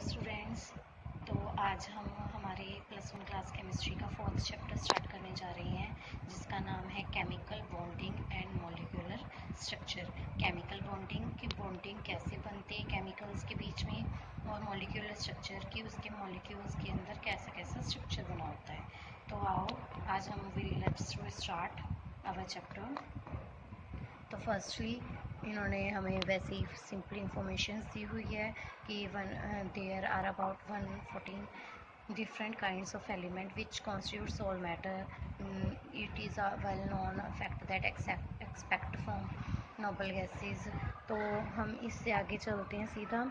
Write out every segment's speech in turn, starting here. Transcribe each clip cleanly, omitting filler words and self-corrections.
Students. तो आज हम हमारे +1 क्लास केमिस्ट्री का 4th चैप्टर स्टार्ट करने जा रहे हैं, जिसका नाम है chemical bonding and molecular structure. Chemical bonding की बॉन्डिंग कैसे बनते हैं केमिकल्स के बीच में, और मॉलिक्यूलर स्ट्रक्चर की उसके मॉलिक्यूल्स के अंदर कैसा कैसा स्ट्रक्चर बना होता है। तो आओ आज हम लेट्स स्टार्ट आवर चैप्टर। तो फर्स्टली इन्होंने हमें वैसे ही सिंपल इंफॉर्मेशन दी हुई है कि there are about 114 different kinds of element which constitutes all matter. It is a well known fact that expect from noble gases. तो हम इससे आगे चलते हैं सीधा।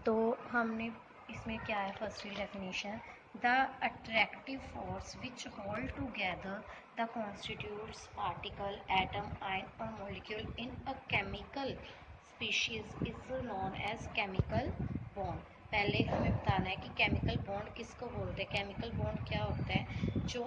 तो हमने इसमें क्या है, firstly definition, the attractive force which hold together the constituents particle atom ion और molecule in a chemical species is known as chemical bond. पहले हमें बताना है कि केमिकल बॉन्ड किसको बोलते हैं। केमिकल बॉन्ड क्या होता है, जो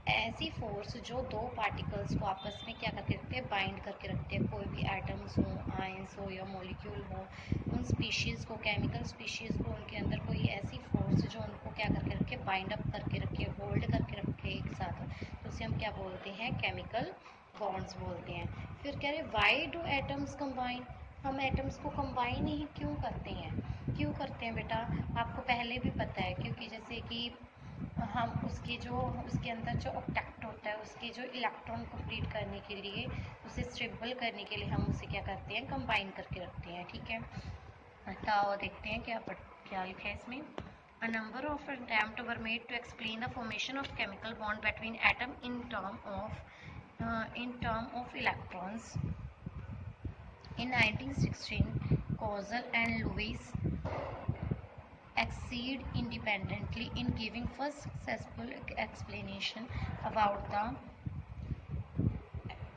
ऐसी फोर्स जो दो पार्टिकल्स को आपस में क्या करके रखते हैं, बाइंड करके रखते हैं। कोई भी एटम्स हो, आयंस हो या मॉलिक्यूल हो, उन स्पीशीज़ को, केमिकल स्पीशीज़ को, उनके अंदर कोई ऐसी फोर्स जो उनको क्या करके रखे, बाइंड अप करके रखे, होल्ड करके रखे एक साथ, तो उसे हम क्या बोलते हैं, केमिकल बॉन्ड्स बोलते हैं। फिर कह रहे वाई डू एटम्स कंबाइन। हम एटम्स को कंबाइन ही क्यों करते हैं बेटा, आपको पहले भी पता है, क्योंकि जैसे कि हम उसके अंदर जो ऑक्टेट होता है, उसके जो इलेक्ट्रॉन कंप्लीट करने के लिए, उसे स्टेबल करने के लिए हम उसे क्या करते हैं, कंबाइन करके रखते हैं। ठीक है, तो देखते हैं क्या लिखा है इसमें। A number of attempts were made to explain the formation of chemical bond between atom in term of electrons. In 1916, Kozel and Lewis succeed independently in giving first successful explanation about the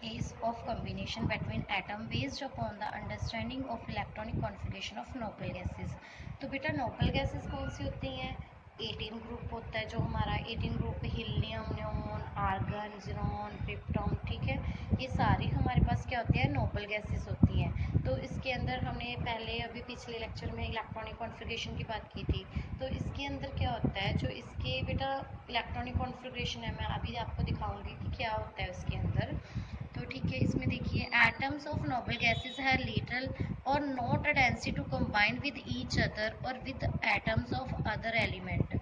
case of combination between atom based upon the understanding of electronic configuration of noble gases. तो बेटा noble gases कौन सी होती हैं, 18 group होता है जो हमारा 18 group, helium, neon, argon, xenon, krypton. ठीक है, ये सारी हमारे पास क्या होती है, नोबल गैसेस होती हैं। तो इसके अंदर हमने पहले अभी पिछले लेक्चर में इलेक्ट्रॉनिक कॉन्फ़िगरेशन की बात की थी। तो इसके अंदर क्या होता है, जो इसके बेटा इलेक्ट्रॉनिक कॉन्फ़िगरेशन है, मैं अभी आपको दिखाऊंगी कि क्या होता है उसके अंदर। तो ठीक है, इसमें देखिए, एटम्स ऑफ नोबल गैसेस है लिटल और not a density to combine with each other और with atoms of other element.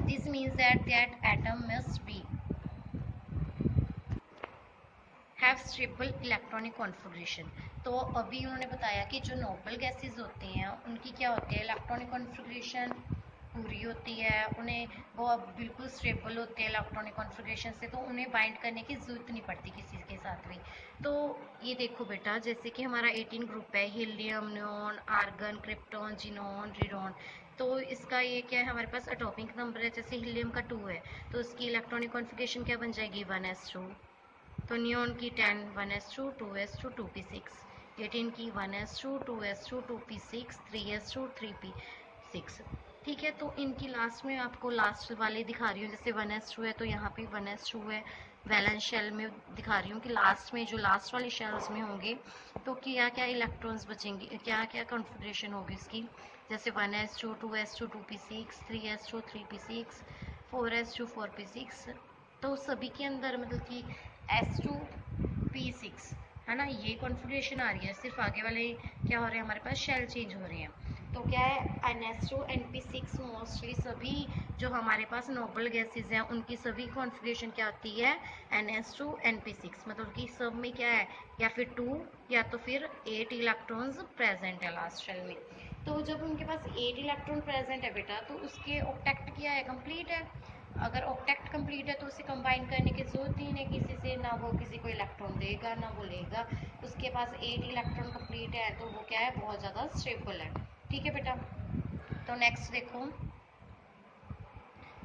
This means that atom must be have stable electronic configuration. तो अभी उन्होंने बताया कि जो नोबल गैसेस होते हैं उनकी क्या होती है, इलेक्ट्रॉनिक कॉन्फ़िगरेशन पूरी होती है, उन्हें वो अब बिल्कुल स्टेबल होते हैं इलेक्ट्रॉनिक कॉन्फ़िगरेशन से, तो उन्हें बाइंड करने की ज़रूरत नहीं पड़ती किसी के साथ भी। तो ये देखो बेटा, जैसे कि हमारा 18 ग्रुप है, helium, neon, argon, krypton, xenon, radon. तो इसका ये क्या है, हमारे पास एटॉमिक नंबर है, जैसे हीलियम का 2 है, तो उसकी इलेक्ट्रॉनिक कॉन्फ़िगरेशन क्या बन जाएगी, 1s2। तो नियोन की 10 1s2 2s2 2p6, 18 की 1s2 2s2 2p6 3s2 3p6। ठीक है, तो इनकी लास्ट में आपको लास्ट वाले दिखा रही हूँ, जैसे 1s2 है तो यहाँ पे 1s2 है, वैलेंस शेल में दिखा रही हूँ कि लास्ट में जो लास्ट वाले शेल्स में होंगे तो क्या क्या इलेक्ट्रॉन्स बचेंगे, क्या क्या कॉन्फ़िगरेशन होगी इसकी, जैसे 1s2 2s2 2p6 3s2 3p6 4s2 4p6। तो सभी के अंदर मतलब कि S2P6 है ना, ये कॉन्फ़िगरेशन आ रही है, सिर्फ आगे वाले क्या हो रहे हैं, हमारे पास शेल चेंज हो रहे हैं। तो क्या है, NS2 NP6 मोस्टली सभी जो हमारे पास नोबल गैसेज हैं उनकी सभी कॉन्फ़िगरेशन क्या होती है, NS2 NP6, मतलब कि सब में क्या है, या फिर 2 या तो फिर 8 इलेक्ट्रॉन्स प्रेजेंट है लास्ट शेल में। तो जब उनके पास 8 इलेक्ट्रॉन प्रेजेंट है बेटा, तो उसके ऑक्टेट क्या है, कंप्लीट है। अगर ऑक्टेट कंप्लीट है तो उसे कंबाइन करने की जरूरत ही नहीं किसी से, ना वो किसी को इलेक्ट्रॉन देगा ना वो लेगा। उसके पास 8 इलेक्ट्रॉन कंप्लीट है, तो वो क्या है, बहुत ज़्यादा स्टेबल है। ठीक है बेटा, तो नेक्स्ट देखो,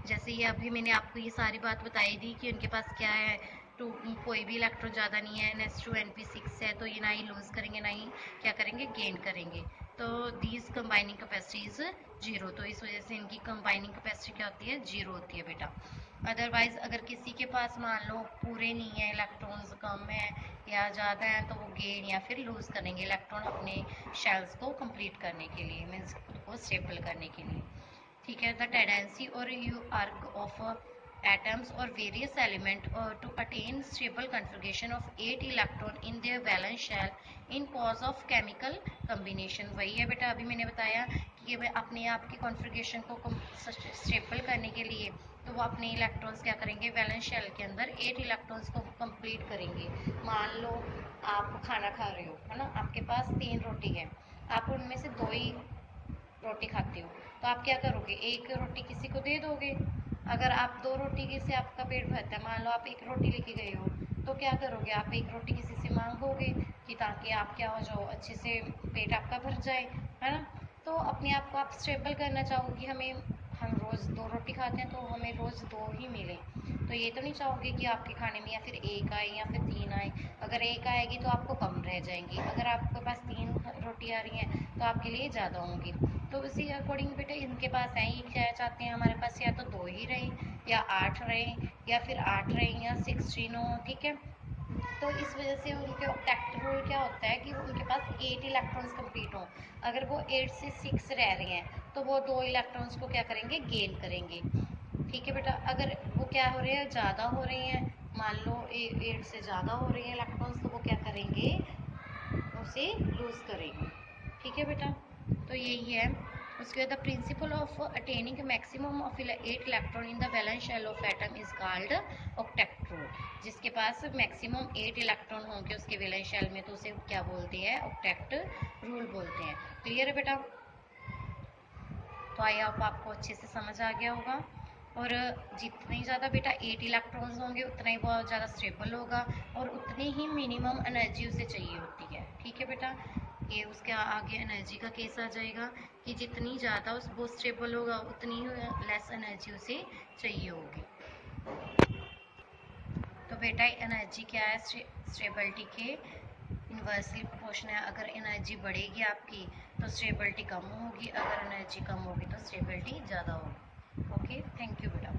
जैसे ये अभी मैंने आपको ये सारी बात बताई दी कि उनके पास क्या है, टू कोई भी इलेक्ट्रॉन ज़्यादा नहीं है, NS2 NP6 है, तो ये ना ही लूज़ करेंगे ना ही क्या करेंगे, गेन करेंगे। तो दीज कंबाइनिंग कैपेसिटी इज 0, तो इस वजह से इनकी कंबाइनिंग कैपेसिटी क्या होती है, 0 होती है बेटा। अदरवाइज अगर किसी के पास मान लो पूरे नहीं है, इलेक्ट्रॉन्स कम है या ज़्यादा है, तो वो गेन या फिर लूज करेंगे इलेक्ट्रॉन अपने शेल्स को कंप्लीट करने के लिए, मीन्स खुद को स्टेबल करने के लिए। ठीक है, द टेंडेंसी और you arc of atoms or various element to attain stable configuration of 8 electron in their valence shell in cause of chemical combination। वही है बेटा, अभी मैंने बताया कि ये अपने आप की कॉन्फ़िगरेशन को स्टेबल करने के लिए तो वो अपने इलेक्ट्रॉन्स क्या करेंगे, वैलेंस शेल के अंदर 8 इलेक्ट्रॉन्स को कंप्लीट करेंगे। मान लो आप खाना खा रहे हो, है ना, आपके पास 3 रोटी है, आप उनमें से 2 ही रोटी खाते हो, तो आप क्या करोगे, एक रोटी किसी को दे दोगे। अगर आप 2 रोटी से आपका पेट भरता है, मान लो आप 1 रोटी लेके गए हो, तो क्या करोगे, आप 1 रोटी किसी से मांगोगे कि ताकि आप क्या हो जाओ, अच्छे से पेट आपका भर जाए, है ना। तो अपने आप को आप स्टेबल करना चाहोगे कि हम रोज़ 2 रोटी खाते हैं तो हमें रोज़ 2 ही मिले। तो ये तो नहीं चाहोगे कि आपके खाने में या फिर 1 आए या फिर 3 आए। अगर 1 आएगी तो आपको कम रह जाएंगी, अगर आपके पास 3 रोटी आ रही हैं तो आपके लिए ज़्यादा होंगी। तो उसी अकॉर्डिंग बेटा इनके पास है, ये क्या चाहते हैं, हमारे पास या तो 2 ही रहे या 8 रहे या फिर 8 रहे या 16 हो। ठीक है, तो इस वजह से उनके ऑक्टेट रूल क्या होता है कि उनके पास 8 इलेक्ट्रॉन्स कंप्लीट हों। अगर वो 8 से 6 रह रहे हैं तो वो 2 इलेक्ट्रॉन्स को क्या करेंगे, गेन करेंगे। ठीक है बेटा, अगर वो क्या हो रहे हैं, ज़्यादा हो रहे हैं, मान लो 8 से ज़्यादा हो रहे हैं इलेक्ट्रॉन्स, तो वो क्या करेंगे, उसे लूज करेंगे। ठीक है बेटा, तो यही है। उसके बाद the principle of attaining maximum of 8 electron in the valence shell of atom is called octet rule. जिसके पास मैक्सिमम 8 इलेक्ट्रॉन होंगे उसके वैलेंस शेल में, तो उसे क्या बोलते हैं, ऑक्टेट रूल बोलते हैं। क्लियर है बेटा, तो आई होप आपको अच्छे से समझ आ गया होगा। और जितने ज़्यादा बेटा 8 इलेक्ट्रॉन्स होंगे उतना ही बहुत ज़्यादा स्टेबल होगा और उतनी ही मिनिमम एनर्जी उसे चाहिए होती है। ठीक है बेटा, ये उसके आगे एनर्जी का केस आ जाएगा कि जितनी ज़्यादा वो स्टेबल होगा उतनी ही लेस एनर्जी उसे चाहिए होगी। तो बेटा एनर्जी क्या है, स्टेबिलिटी के इन्वर्सली प्रोपोर्शनल है। अगर एनर्जी बढ़ेगी आपकी तो स्टेबिलिटी कम होगी, अगर एनर्जी कम होगी तो स्टेबिलिटी ज़्यादा होगी। ओके, थैंक यू बेटा।